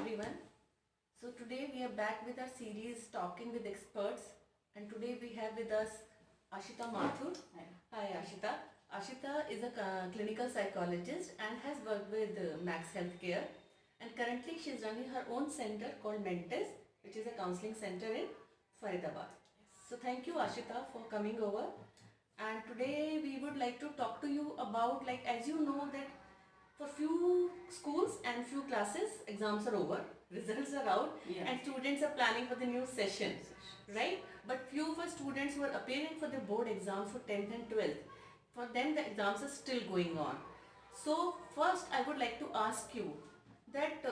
everyone. So today we are back with our series Talking with Experts, and today we have with us Ashita Mathur. Hi Ashita. Ashita is a clinical psychologist and has worked with Max Healthcare, and currently she is running her own center called Mentes, which is a counseling center in Faridabad. So thank you Ashita for coming over, and today we would like to talk to you about, like, as you know that for few schools and few classes exams are over, results are out, and students are planning for the new session, right? But few of our students who are appearing for the board exams for 10th and 12th, for them the exams are still going on. So first I would like to ask you that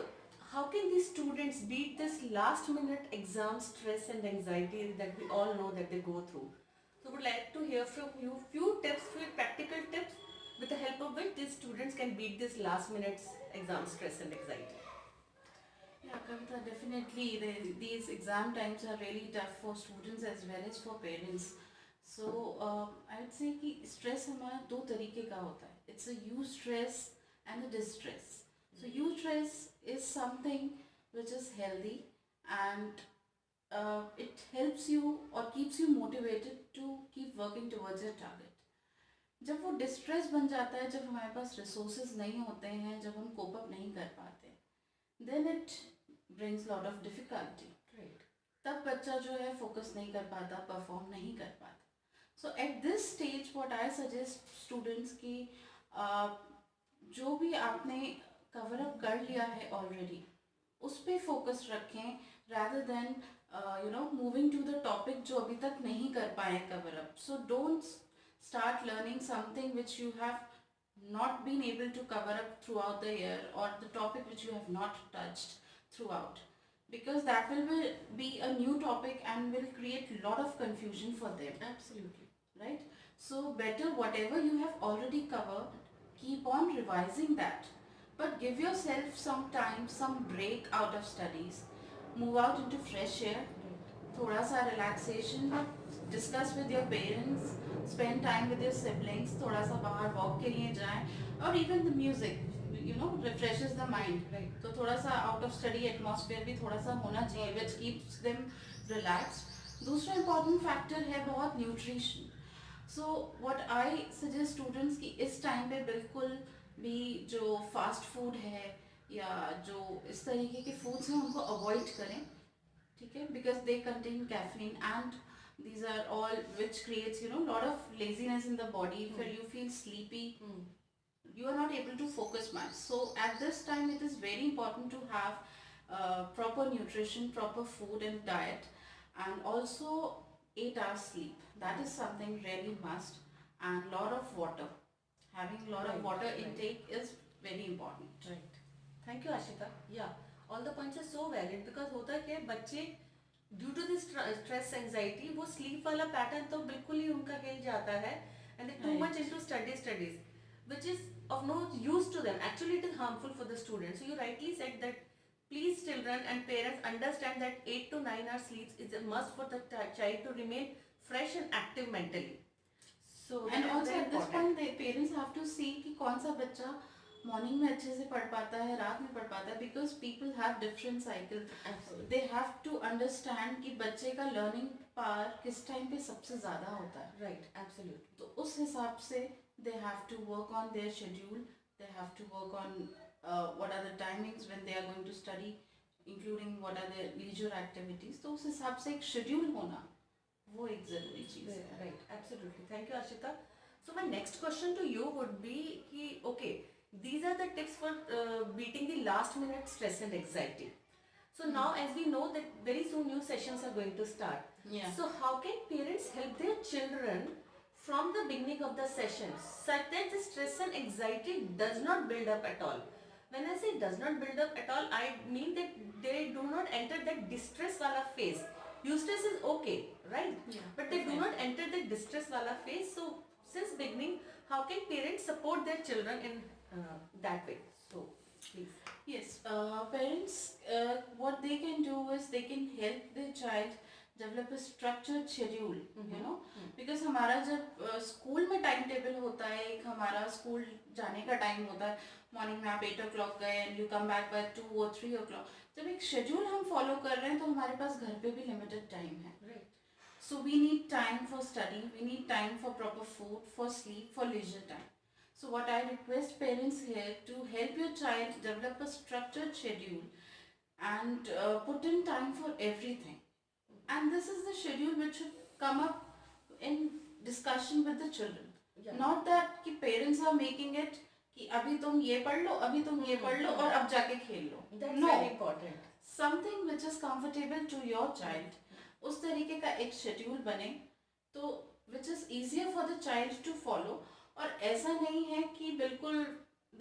how can these students beat this last minute exam stress and anxiety that we all know that they go through? So would like to hear from you few tips, few practical tips with the help of which these students can beat this last minute exam stress and anxiety. Yeah, Kavita, definitely these exam times are really tough for students as well as for parents. So I would say कि stress हमारा दो तरीके का होता है. It's a eustress and a distress. So eustress is something which is healthy and it helps you or keeps you motivated to keep working towards your target. जब वो distress बन जाता है, जब हमारे पास रिसोर्सेज नहीं होते हैं, जब हम कोप अप नहीं कर पाते, then it brings lot of difficulty. तब बच्चा जो है फोकस नहीं कर पाता, परफॉर्म नहीं कर पाता. So at this stage what I suggest students की जो भी आपने कवर अप कर लिया है ऑलरेडी उस पर फोकस रखें rather than moving to the topic जो अभी तक नहीं कर पाए cover up. So don't start learning something which you have not been able to cover up throughout the year, or the topic which you have not touched throughout, because that will be a new topic and will create a lot of confusion for them. Absolutely. Right? So better whatever you have already covered, keep on revising that, but give yourself some time, some break out of studies, move out into fresh air, थोड़ा सा relaxation, discuss with your parents, spend time with your siblings, थोड़ा सा बाहर walk के लिए जाएं, और even the music, refreshes the mind. Right. तो थोड़ा सा out of study atmosphere भी थोड़ा सा होना चाहिए, which keeps them relaxed. दूसरा important factor है बहुत nutrition. So what I suggest students कि इस time पे बिल्कुल भी जो fast food है या जो इस तरीके के foods हैं उनको avoid करें, ठीक है, because they contain caffeine and these are all which creates lot of laziness in the body. Where you feel sleepy, you are not able to focus much. So at this time it is very important to have proper nutrition, proper food and diet, and also 8 hours sleep. That is something really must, and lot of water. Having a lot of water intake is very important. Right. Thank you Ashita. Yeah, all the points are so valid, because होता क्या है, बच्चे due to this stress anxiety वो sleep वाला pattern तो बिल्कुल ही उनका हिल जाता है, and too much into studies which is of no use to them. Actually it is harmful for the students. So you rightly said that please children and parents understand that 8 to 9 hours sleep is a must for the child to remain fresh and active mentally. So and also at this point the parents have to see कि कौन सा बच्चा morning में अच्छे से पढ़ पाता है, रात में पढ़ पाता है, because people have different cycle. They have to understand कि बच्चे का लर्निंग पावर किस टाइम पे सबसे ज़्यादा होता है. Right, absolutely. तो उस हिसाब से they have to work on their schedule, they have to work on what are the timings when they are going to study, including what are their leisure activities. तो उस हिसाब से एक शेड्यूल होना वो एक ज़रूरी चीज़ है. Right, absolutely. Thank you Ashita. So my next question to you would be कि okay, these are the tips for beating the last minute stress and anxiety. So now as we know that very soon new sessions are going to start. Yeah. So how can parents help their children from the beginning of the session such that the stress and anxiety does not build up at all? When I say does not build up at all, I mean that they do not enter that distress wala phase. Eustress is okay, right? Yeah, but they do not enter the distress wala phase. So since beginning, how can parents support their children in that way? So please. Yes, parents what they can do is they can help their child develop a structured schedule, you know, because हमारा जब school में time table होता है, एक हमारा school जाने का time होता है, मॉर्निंग में आप 8 o'clock गए and you come back by 2 or 3 o'clock, जब एक शेड्यूल हम फॉलो कर रहे हैं तो हमारे पास घर पे भी लिमिटेड टाइम है. So we need time for study, we need time for proper food, for sleep, for leisure time. So what I request parents here to help your child develop a structured schedule and put in time for everything. And this is the schedule which should come up in discussion with the children. Not that कि parents are making it कि अभी तुम ये पढ़ लो, अभी तुम ये पढ़ लो और अब जाके खेल लो. That's very important. Something which is comfortable to your child. उस तरीके का एक शेड्यूल बने तो which is easier for the child to follow. और ऐसा नहीं है कि बिल्कुल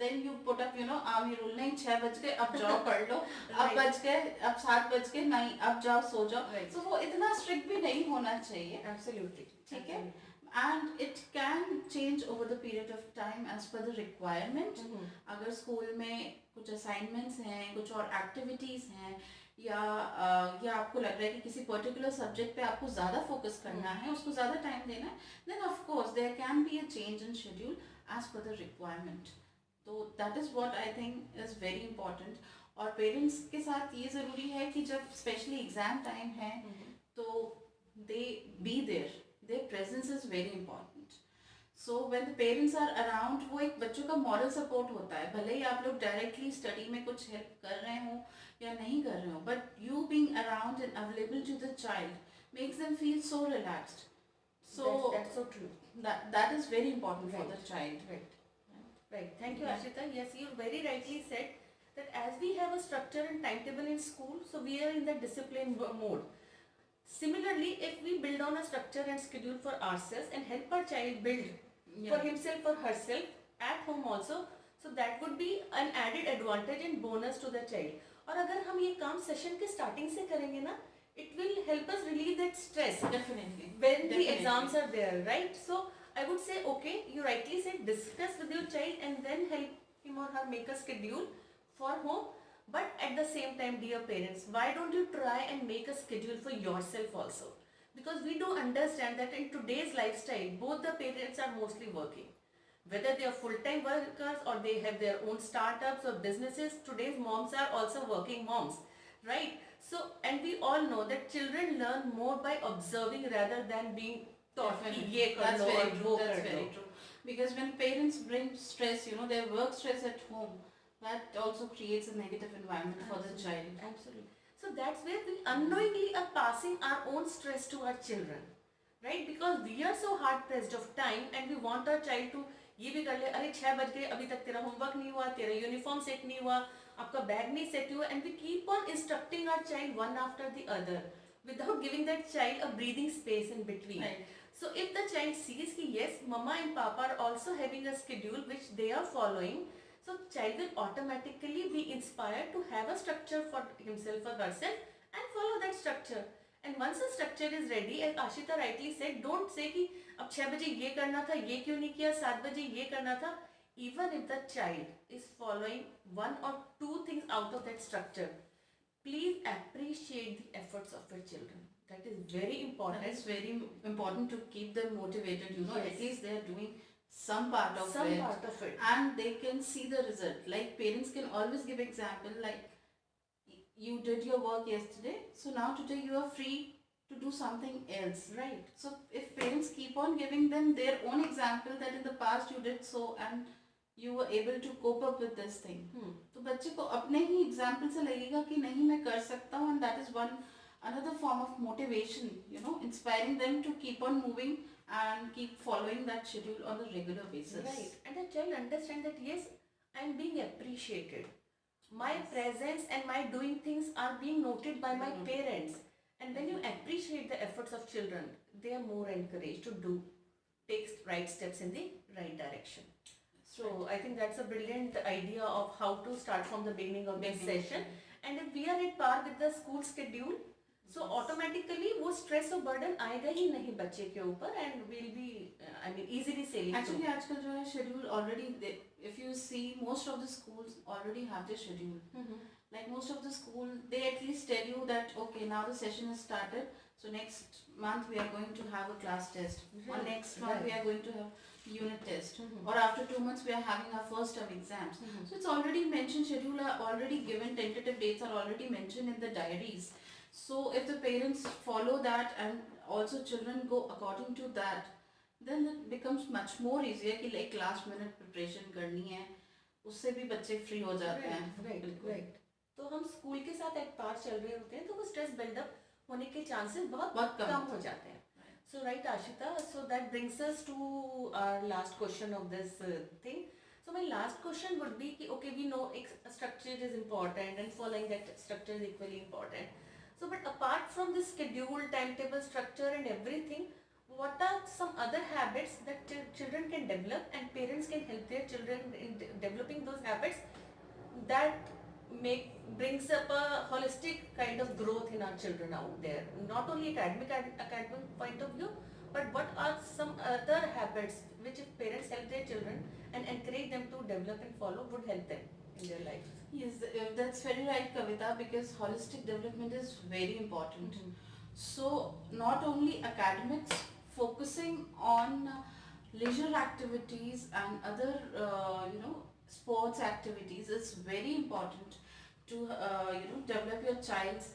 then you put up, you know, army rule, नहीं 6 बज गए अब जाओ पढ़ लो, अब बज गए अब 7 बज गए नहीं अब जाओ सो जाओ. So वो इतना strict भी नहीं होना चाहिए. Absolutely. ठीक है. And it can change over the period of time as per the requirement. अगर स्कूल में कुछ assignments हैं, कुछ और activities हैं, या आपको लग रहा है कि किसी पर्टिकुलर सब्जेक्ट पे आपको ज़्यादा फोकस करना है, उसको ज़्यादा टाइम देना है, then of course there can be a change in schedule as per the requirement. तो that is what I think is very important. और पेरेंट्स के साथ ये ज़रूरी है कि जब स्पेशली एग्ज़ाम टाइम है तो they be there, their presence is very important. So when the parents are around, वो एक बच्चों का मॉरल सपोर्ट होता है. भले ही आप लोग डायरेक्टली स्टडी में कुछ हेल्प कर रहे हो या नहीं कर रहे हो, but you being around and available to the child makes them feel so relaxed. So that's so true. That is very important for the child. Right. Thank you, Ashita. Yes, you very rightly said that as we have a structure and timetable in school, so we are in the discipline mode. Similarly, if we build on a structure and schedule for ourselves and help our child build for himself or herself at home also, so that would be an added advantage and bonus to the child. और अगर हम ये काम session के starting से करेंगे ना, it will help us relieve that stress. Definitely. When the exams are there, right? So I would say, okay, you rightly said, discuss with your child and then help him or her make a schedule for home. But at the same time, dear parents, why don't you try and make a schedule for yourself also? Because we do understand that in today's lifestyle, both the parents are mostly working. Whether they are full-time workers or they have their own startups or businesses, today's moms are also working moms, right? So, and we all know that children learn more by observing rather than being taught. That's very true. Because when parents bring stress, you know, their work stress at home, that also creates a negative environment for the child. Absolutely. So that's where we unknowingly are passing our own stress to our children, right? Because we are so hard pressed of time and we want our child to ये भी कर ले, अरे 6 बज गए अभी तक तेरा होमवर्क नहीं हुआ, तेरा यूनिफॉर्म सेट नहीं हुआ, आपका बैग नहीं सेट हुआ, and we keep on instructing our child one after the other without giving that child a breathing space in between. Right. So if the child sees कि yes, mama and papa are also having a schedule which they are following, so child will automatically be inspired to have a structure for himself or herself and follow that structure. And once the structure is ready, as Ashita rightly said, don't say कि अब 6 बजे ये करना था, ये क्यों नहीं किया, 7 बजे ये करना था. Even if the child is following one or two things out of that structure, please appreciate the efforts of your children. That is very important. That is very important to keep them motivated. You know, yes. At least they are doing some part of it, and they can see the result. Like parents can always give example, like you did your work yesterday, so now today you are free to do something else, right? So if parents keep on giving them their own example that in the past you did so and you were able to cope up with this thing, तो बच्चे को अपने ही example से लगेगा कि नहीं मैं कर सकता हूँ, and that is another form of motivation, you know, inspiring them to keep on moving and keep following that schedule on a regular basis. Right, and the child understand that yes, I am being appreciated. My presence and my doing things are being noted by my parents. And when you appreciate the efforts of children, they are more encouraged to take right steps in the right direction. So I think that's a brilliant idea of how to start from the beginning of this session. And if we are at par with the school schedule, so automatically वो stress और burden आएगा ही नहीं बच्चे के ऊपर, and we'll be easily sailing. Actually आजकल जो है schedule already, if you see most of the schools already have their schedule. Like most of the school, they at least tell you that okay, now the session has started, So next month we are going to have a class test, or Right, next month we are going to have unit test, Mhm. or after 2 months we are having our first term exams. So it's already mentioned, schedule are already given, tentative dates are already mentioned in the diaries. So if the parents follow that and also children go according to that, then it becomes much more easier कि like last minute preparation करनी है, उससे भी बच्चे free हो जाते हैं. Right बिल्कुल. राइट. तो हम स्कूल के साथ एट पार चल रहे होते हैं तो वो स्ट्रेस बिल्डअप होने के चांसेस बहुत बहुत कम हो जाते हैं. So right, Ashita, so that brings us to our last question of this thing. So my last question would be कि okay, we know structure is important and following that structure is equally important. So but apart from this schedule, timetable, structure and everything, what are some other habits that children can develop and parents can help their children in developing those habits that brings up a holistic kind of growth in our children out there, not only academic point of view, but what are some other habits which if parents help their children and encourage them to develop and follow would help them in their life? Yes, that's very right, Kavita, because holistic development is very important. So not only academics, focusing on leisure activities and other sports activities is very important to develop your child's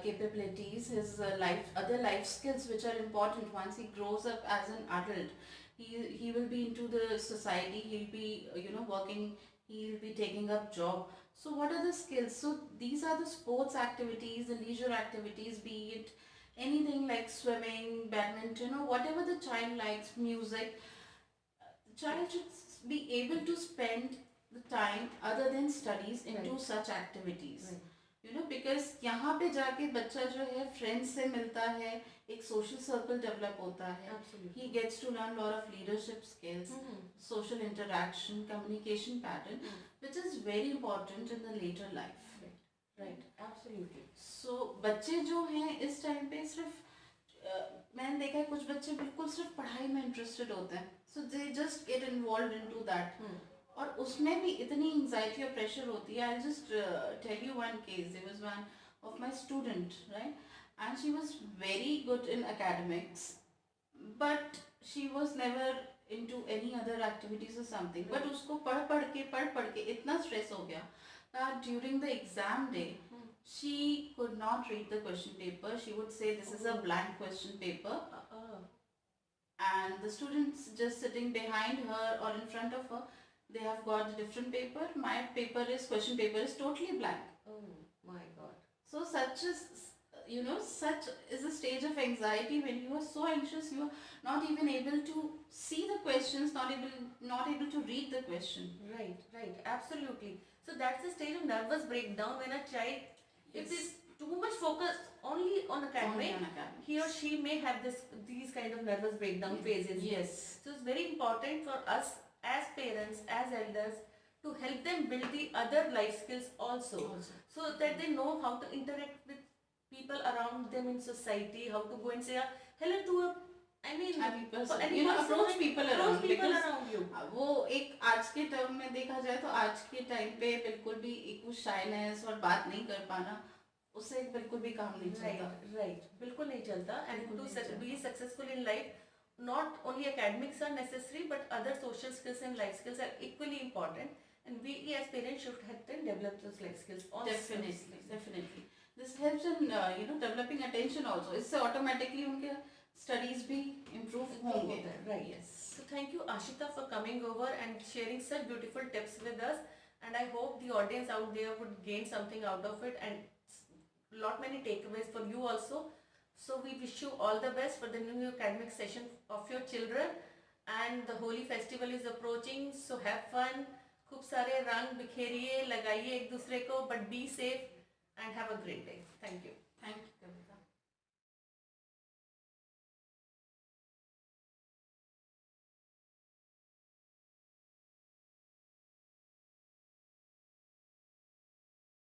capabilities, his other life skills which are important once he grows up as an adult. He will be into the society, he'll be working, he'll be taking up job. So what are the skills? So these are the sports activities, the leisure activities, be it anything like swimming, badminton, or whatever the child likes, music. The child should be able to spend the time other than studies into such activities. Because यहाँ पे जाके बच्चा जो है friends से मिलता है, एक social circle develop होता है. Absolutely. He gets to learn lot of leadership skills, social interaction, communication pattern, which is very important in the later life. Right, absolutely. So बच्चे जो हैं इस टाइम पे सिर्फ मैंने देखा है कुछ बच्चे बिल्कुल सिर्फ पढ़ाई में इंटरेस्टेड होते हैं. So they just get involved into that. और उसमें भी इतनी एंजाइटी और प्रेशर होती है. I'll just tell you one case. There was one of my student, right? And she was very good in academics, but she was never into any other activities or something. But उसको पढ़ के इतना stress हो गया that during the exam day, she could not read the question paper. She would say, "This is a blank question paper." And the students just sitting behind her or in front of her, they have got a different paper. My question paper is totally blank. Oh my God. So such is a stage of anxiety when you are so anxious, you are not even able to see the questions, not able to read the question. Right, absolutely. So that's the stage of nervous breakdown when a child, if is too much focused only on academic, he or she may have these kind of nervous breakdown phases. Yes. So it's very important for us as parents, as elders, to help them build the other life skills also. So that they know how to interact with people around them in society, how to go and say hello to a approach people around you. वो एक आज के term में देखा जाए तो आज के टाइम पे बिल्कुल भी एक शाइनेस और बात नहीं कर पाना, उससे बिल्कुल भी काम नहीं चलता. Right, बिल्कुल नहीं चलता. And to be successful in life, not only academics are necessary, but other social skills and life skills are equally important. And we as parents should help them develop those life skills also. Definitely. This helps in developing attention also. इससे automatically उनके studies भी improve होंगे. Right. Yes. So thank you, Ashita, for coming over and sharing such beautiful tips with us. And I hope the audience out there would gain something out of it and many takeaways for you also. So we wish you all the best for the new academic session of your children. And the Holi festival is approaching, so have fun. खूब सारे रंग बिखेरिए, लगाइए एक दूसरे को, but be safe and have a great day. Thank you. Thank you.